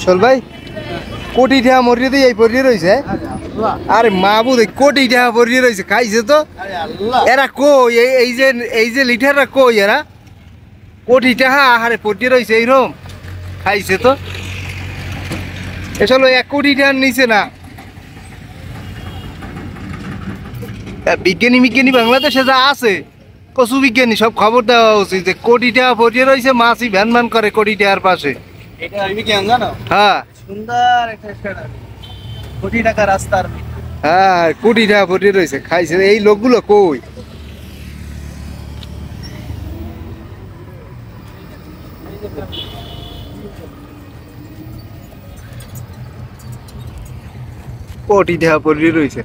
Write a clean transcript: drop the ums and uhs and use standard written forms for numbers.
চল ভাই কোটি টাকা মরিয়ে দিয়ে এই পরিয়ে রয়েছে আরে মা বুঝে কোটি টাকা পরিয়ে রয়েছে খাইছে তো এরা কই এই যে লিটাররা কই এরা কোটি টাকা আহারে পরিয়ে রয়েছে এইরকম খাইছে তো চলো 1 কোটি টাকার নিচে না বিজ্ঞানী বাংলাদেশে যা আছে কচু বিজ্ঞানী সব খবর দেওয়া উচিত যে কোটি টাকা পরিয়ে রয়েছে মাছই ভ্যান ম্যান করে কোটি টাকার পাশে হ্যাঁ সুন্দর একটা কোটি টাকা রাস্তার হ্যাঁ কোটি টাকা পরিয়ে রয়েছে খাইছে এই লোকগুলো কই কোটি টাকা পরিয়ে রয়েছে